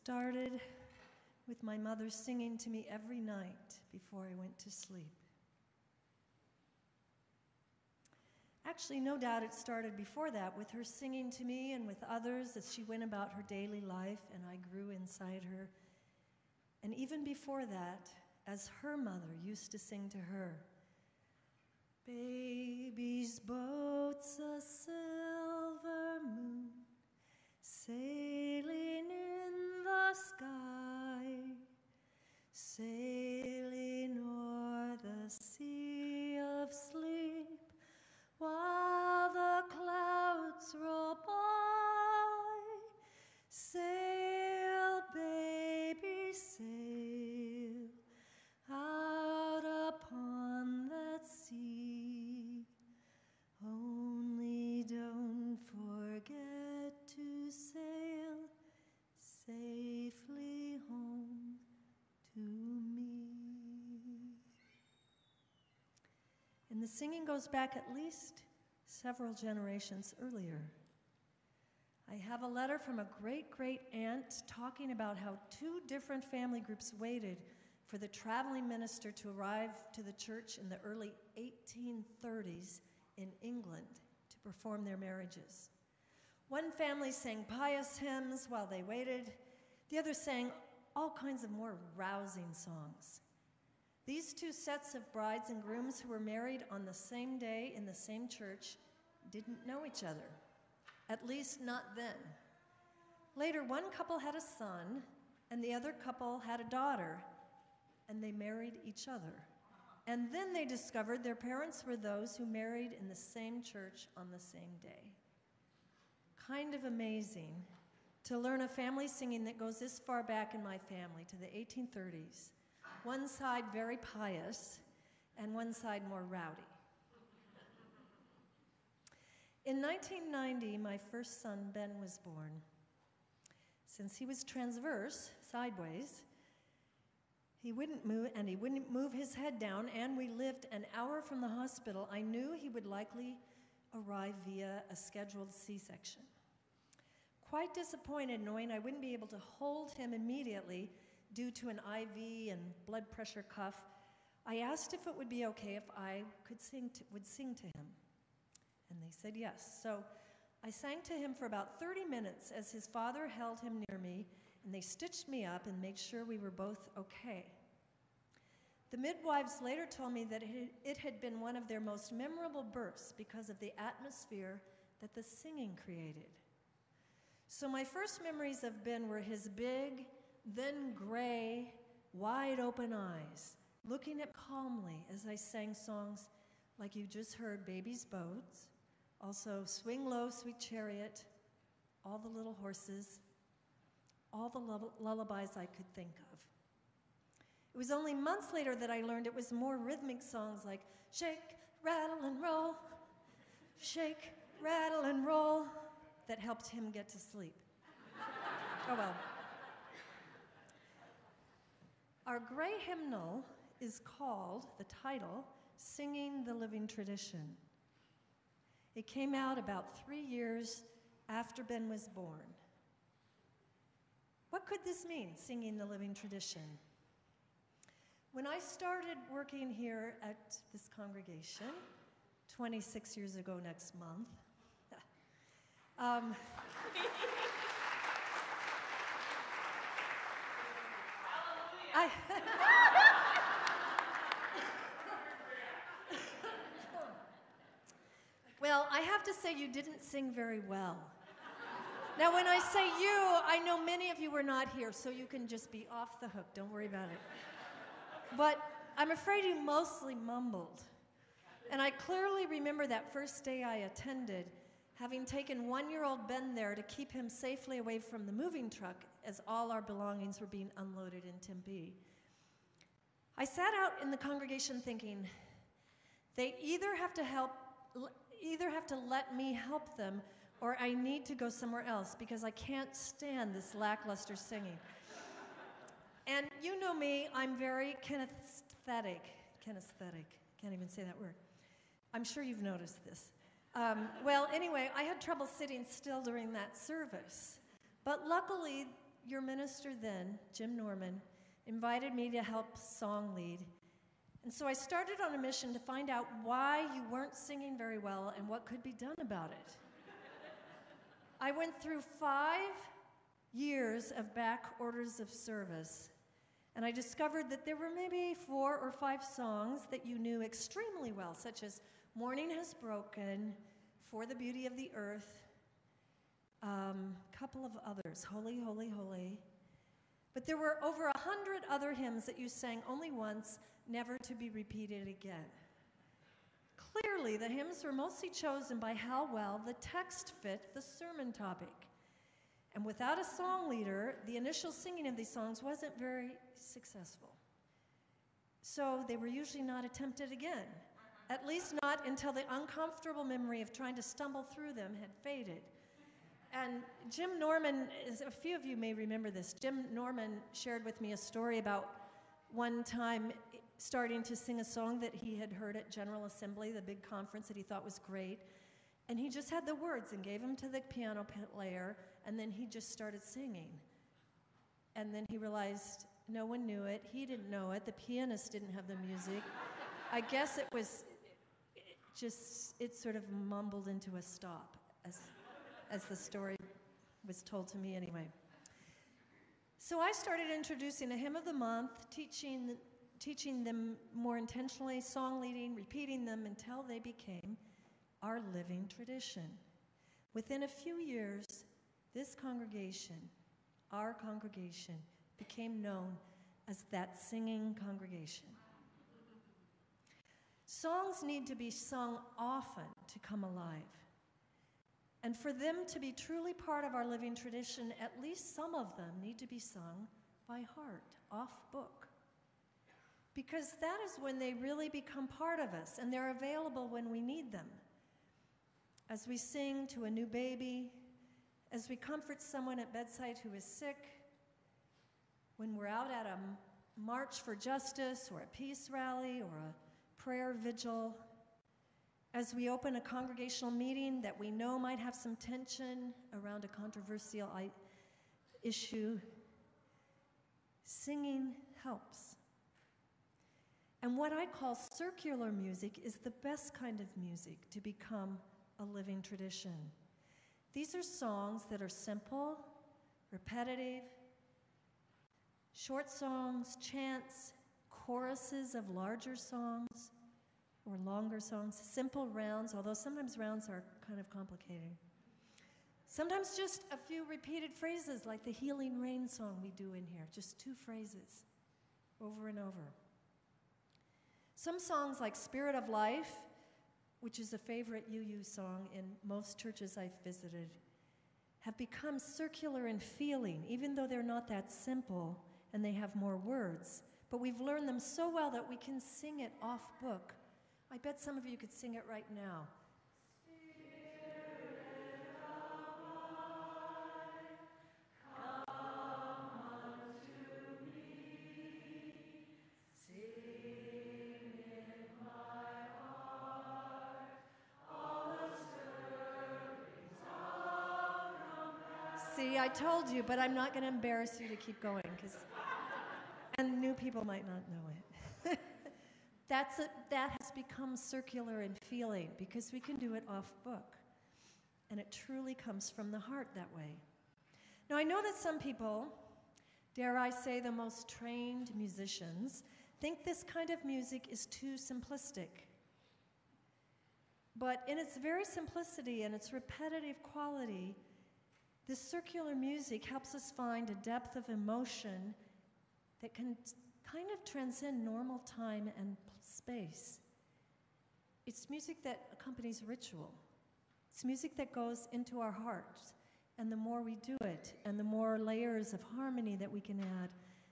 started with my mother singing to me every night before I went to sleep. Actually, no doubt it started before that with her singing to me and with others as she went about her daily life and I grew inside her. And even before that, as her mother used to sing to her, "Baby's boat's a silver moon, sailing in the sky, sailing o'er the sea of sleep, while the clouds roll by. Sail, baby, sail, out upon that sea. Only don't forget to sail safely home to me." And the singing goes back at least several generations earlier. I have a letter from a great-great-aunt talking about how two different family groups waited for the traveling minister to arrive to the church in the early 1830s in England to perform their marriages. One family sang pious hymns while they waited. The other sang all kinds of more rousing songs. These two sets of brides and grooms who were married on the same day in the same church didn't know each other, at least not then. Later, one couple had a son, and the other couple had a daughter, and they married each other. And then they discovered their parents were those who married in the same church on the same day. Kind of amazing to learn a family singing that goes this far back in my family, to the 1830s. One side very pious, and one side more rowdy. In 1990, my first son, Ben, was born. Since he was transverse, sideways, he wouldn't move his head down, and we lived an hour from the hospital, I knew he would likely arrive via a scheduled C-section. Quite disappointed knowing I wouldn't be able to hold him immediately due to an IV and blood pressure cuff, I asked if it would be okay if I would sing to him. And they said yes. So I sang to him for about 30 minutes as his father held him near me, and they stitched me up and made sure we were both okay. The midwives later told me that it had been one of their most memorable births because of the atmosphere that the singing created. So my first memories of Ben were his big, then gray, wide-open eyes, looking at calmly as I sang songs like you just heard, Baby's Boats, also Swing Low, Sweet Chariot, All the Little Horses, all the lullabies I could think of. It was only months later that I learned it was more rhythmic songs like Shake, Rattle, and Roll, Shake, Rattle, and Roll that helped him get to sleep. Oh well. Our gray hymnal is called, the title, Singing the Living Tradition. It came out about 3 years after Ben was born. What could this mean, singing the living tradition? When I started working here at this congregation, 26 years ago next month, well, I have to say you didn't sing very well. Now, when I say you, I know many of you were not here, so you can just be off the hook. Don't worry about it. But I'm afraid you mostly mumbled. And I clearly remember that first day I attended, having taken one-year-old Ben there to keep him safely away from the moving truck as all our belongings were being unloaded in Tempe. I sat out in the congregation thinking, they either have to let me help them, or I need to go somewhere else because I can't stand this lackluster singing. And you know me, I'm very kinesthetic. Can't even say that word. I'm sure you've noticed this. Well, anyway, I had trouble sitting still during that service. But luckily, your minister then, Jim Norman, invited me to help song lead. And so I started on a mission to find out why you weren't singing very well and what could be done about it. I went through 5 years of back orders of service, and I discovered that there were maybe 4 or 5 songs that you knew extremely well, such as Morning Has Broken, For the Beauty of the Earth, couple of others, Holy, Holy, Holy. But there were over 100 other hymns that you sang only once, never to be repeated again. Clearly, the hymns were mostly chosen by how well the text fit the sermon topic. And without a song leader, the initial singing of these songs wasn't very successful. So they were usually not attempted again, at least not until the uncomfortable memory of trying to stumble through them had faded. And Jim Norman, a few of you may remember this, Jim Norman shared with me a story about one time starting to sing a song that he had heard at General Assembly, the big conference that he thought was great. And he just had the words and gave them to the piano player, and then he just started singing. And then he realized no one knew it, he didn't know it, the pianist didn't have the music. I guess it was just, it sort of mumbled into a stop, as the story was told to me anyway. So I started introducing a hymn of the month, teaching them more intentionally, song leading, repeating them until they became our living tradition. Within a few years, this congregation, our congregation, became known as that singing congregation. Songs need to be sung often to come alive. And for them to be truly part of our living tradition, at least some of them need to be sung by heart, off book. Because that is when they really become part of us, and they're available when we need them. As we sing to a new baby, as we comfort someone at bedside who is sick, when we're out at a march for justice or a peace rally or a prayer vigil, as we open a congregational meeting that we know might have some tension around a controversial issue, singing helps. And what I call circular music is the best kind of music to become a living tradition. These are songs that are simple, repetitive, short songs, chants, choruses of larger songs, or longer songs, simple rounds, although sometimes rounds are kind of complicated. Sometimes just a few repeated phrases, like the Healing Rain song we do in here, just 2 phrases, over and over. Some songs like Spirit of Life, which is a favorite UU song in most churches I've visited, have become circular in feeling, even though they're not that simple and they have more words. But we've learned them so well that we can sing it off book. I bet some of you could sing it right now. See, I told you, but I'm not going to embarrass you to keep going, and new people might not know it. That has become circular in feeling because we can do it off book, and it truly comes from the heart that way. Now, I know that some people, dare I say the most trained musicians, think this kind of music is too simplistic. But in its very simplicity and its repetitive quality, this circular music helps us find a depth of emotion that can kind of transcend normal time and space. It's music that accompanies ritual. It's music that goes into our hearts, and the more we do it, and the more layers of harmony that we can add,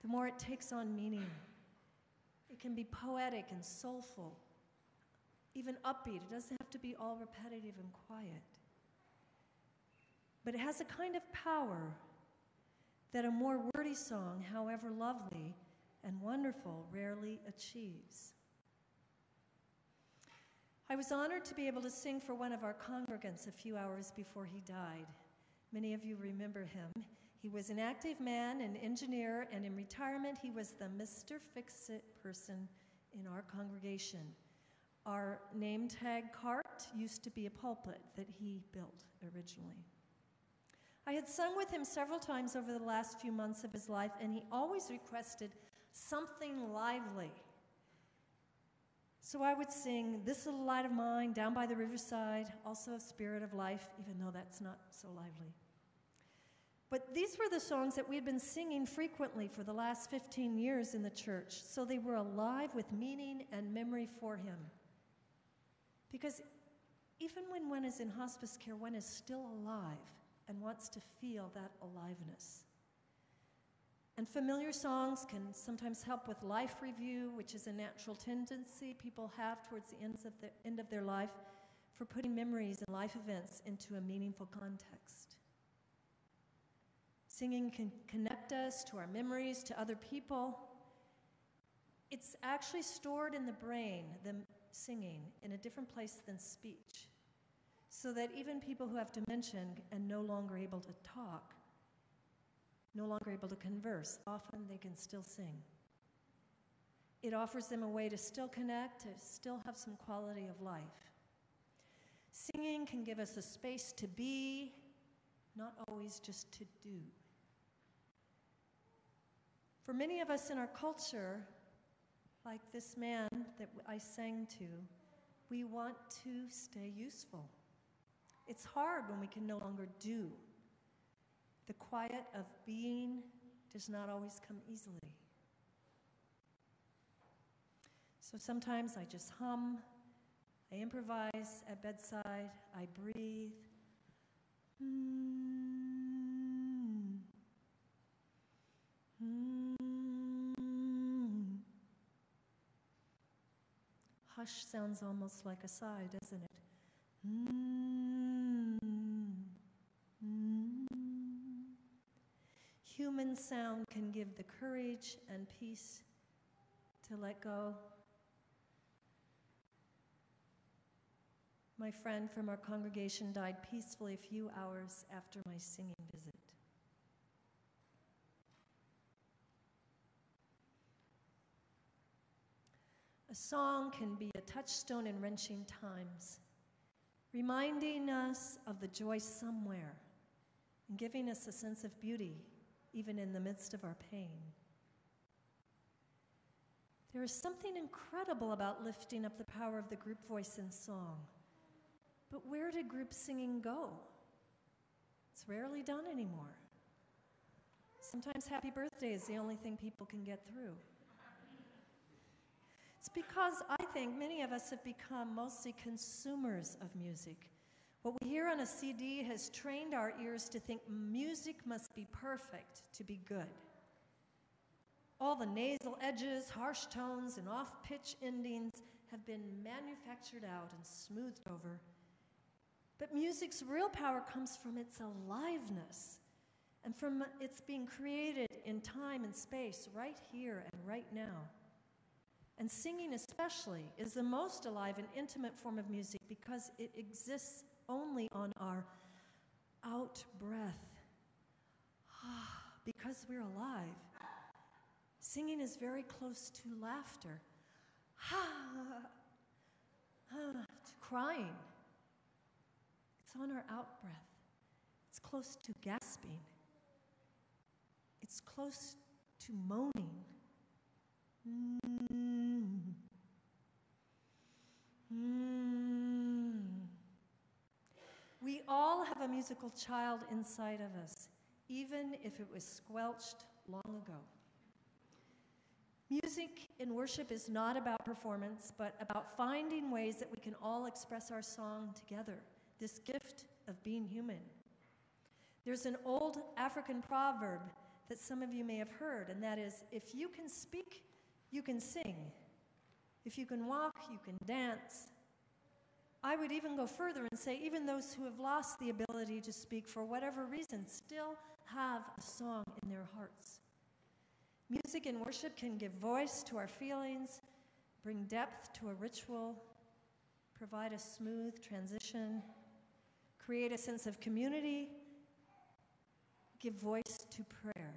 the more it takes on meaning. It can be poetic and soulful, even upbeat. It doesn't have to be all repetitive and quiet. But it has a kind of power that a more wordy song, however lovely and wonderful, rarely achieves. I was honored to be able to sing for one of our congregants a few hours before he died. Many of you remember him. He was an active man, an engineer, and in retirement, he was the Mr. Fix-It person in our congregation. Our name tag cart used to be a pulpit that he built originally. I had sung with him several times over the last few months of his life, and he always requested something lively. So I would sing This Little Light of Mine, Down by the Riverside, also Spirit of Life, even though that's not so lively. But these were the songs that we had been singing frequently for the last 15 years in the church, so they were alive with meaning and memory for him. Because even when one is in hospice care, one is still alive and wants to feel that aliveness. And familiar songs can sometimes help with life review, which is a natural tendency people have towards the end of their life, for putting memories and life events into a meaningful context. Singing can connect us to our memories, to other people. It's actually stored in the brain, the singing, in a different place than speech, so that even people who have dementia and no longer able to talk, no longer able to converse, often they can still sing. It offers them a way to still connect, to still have some quality of life. Singing can give us a space to be, not always just to do. For many of us in our culture, like this man that I sang to, we want to stay useful. It's hard when we can no longer do. The quiet of being does not always come easily. So sometimes I just hum, I improvise at bedside, I breathe. Hush sounds almost like a sigh, doesn't it? Human sound can give the courage and peace to let go. My friend from our congregation died peacefully a few hours after my singing visit. A song can be a touchstone in wrenching times, reminding us of the joy somewhere and giving us a sense of beauty, even in the midst of our pain. There is something incredible about lifting up the power of the group voice in song. But where did group singing go? It's rarely done anymore. Sometimes happy birthday is the only thing people can get through. It's because I think many of us have become mostly consumers of music. What we hear on a CD has trained our ears to think music must be perfect to be good. All the nasal edges, harsh tones, and off-pitch endings have been manufactured out and smoothed over. But music's real power comes from its aliveness and from its being created in time and space, right here and right now. And singing especially is the most alive and intimate form of music because it exists only on our out-breath. Because we're alive. Singing is very close to laughter. To crying. It's on our out-breath. It's close to gasping. It's close to moaning. We all have a musical child inside of us, even if it was squelched long ago. Music in worship is not about performance, but about finding ways that we can all express our song together, this gift of being human. There's an old African proverb that some of you may have heard, and that is, if you can speak, you can sing. If you can walk, you can dance. I would even go further and say even those who have lost the ability to speak for whatever reason still have a song in their hearts. Music in worship can give voice to our feelings, bring depth to a ritual, provide a smooth transition, create a sense of community, give voice to prayer.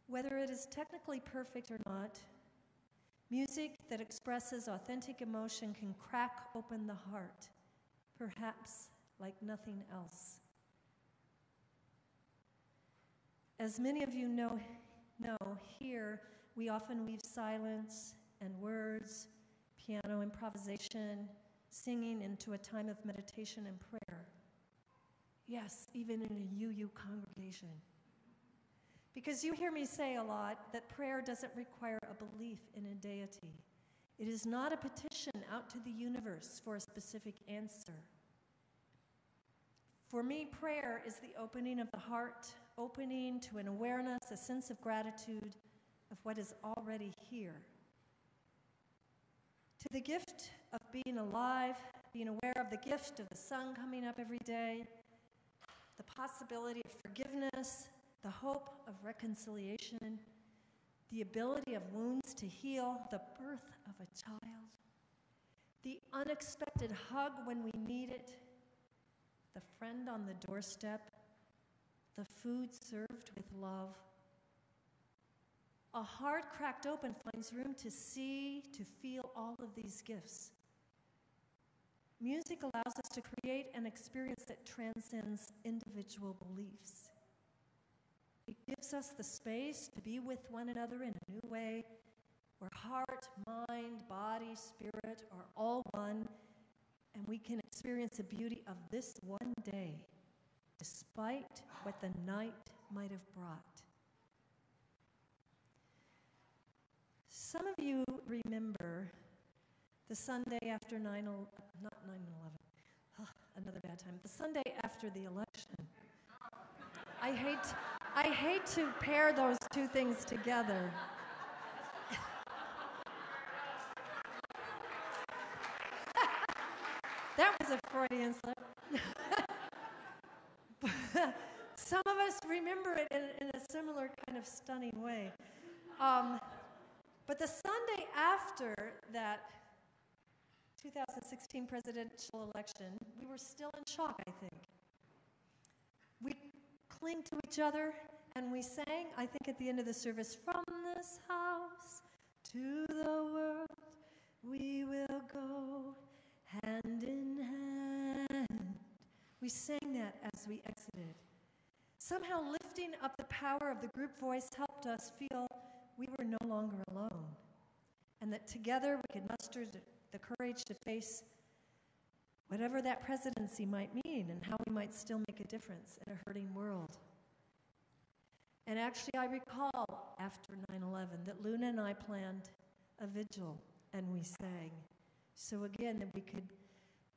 Whether it is technically perfect or not, music that expresses authentic emotion can crack open the heart, perhaps like nothing else. As many of you know, here we often weave silence and words, piano improvisation, singing into a time of meditation and prayer. Yes, even in a UU congregation. Because you hear me say a lot that prayer doesn't require a belief in a deity. It is not a petition out to the universe for a specific answer. For me, prayer is the opening of the heart, opening to an awareness, a sense of gratitude of what is already here. To the gift of being alive, being aware of the gift of the sun coming up every day, the possibility of forgiveness, the hope of reconciliation, the ability of wounds to heal, the birth of a child, the unexpected hug when we need it, the friend on the doorstep, the food served with love. A heart cracked open finds room to see, to feel all of these gifts. Music allows us to create an experience that transcends individual beliefs. It gives us the space to be with one another in a new way, where heart, mind, body, spirit are all one, and we can experience the beauty of this one day, despite what the night might have brought. Some of you remember the Sunday after not 9/11, another bad time, the Sunday after the election. I hate to pair those two things together. That was a Freudian slip. Some of us remember it in a similar kind of stunning way. But the Sunday after that 2016 presidential election, we were still in shock, I think. We cling to each other, and we sang, I think at the end of the service, "From this house to the world we will go, hand in hand." We sang that as we exited. Somehow lifting up the power of the group voice helped us feel we were no longer alone, and that together we could muster the courage to face whatever that presidency might mean and how we might still make a difference in a hurting world. And actually, I recall after 9/11 that Luna and I planned a vigil, and we sang. So again, that we could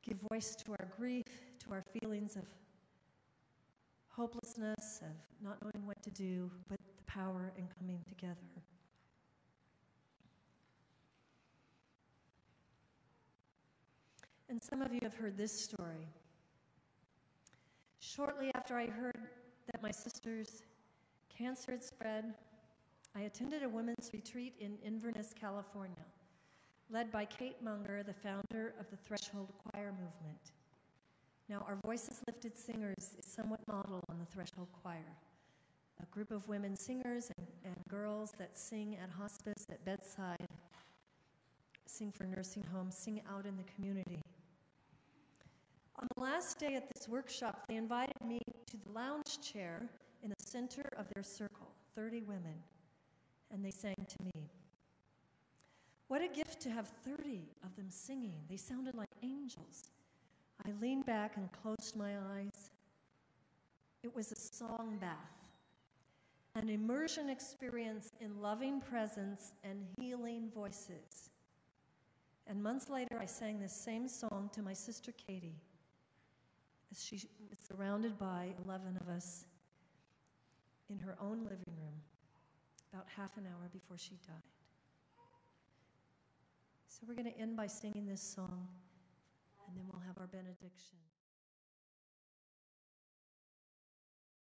give voice to our grief, to our feelings of hopelessness, of not knowing what to do, but the power in coming together. And some of you have heard this story. Shortly after I heard that my sister's cancer had spread, I attended a women's retreat in Inverness, California, led by Kate Munger, the founder of the Threshold Choir movement. Now, our Voices Lifted Singers is somewhat modeled on the Threshold Choir, a group of women singers and girls that sing at hospice, at bedside, sing for nursing homes, sing out in the community. On the last day at this workshop, they invited me to the lounge chair in the center of their circle, 30 women, and they sang to me. What a gift to have 30 of them singing. They sounded like angels. I leaned back and closed my eyes. It was a song bath, an immersion experience in loving presence and healing voices. And months later, I sang this same song to my sister Katie, as she was surrounded by 11 of us in her own living room, about half an hour before she died. So we're going to end by singing this song, and then we'll have our benediction.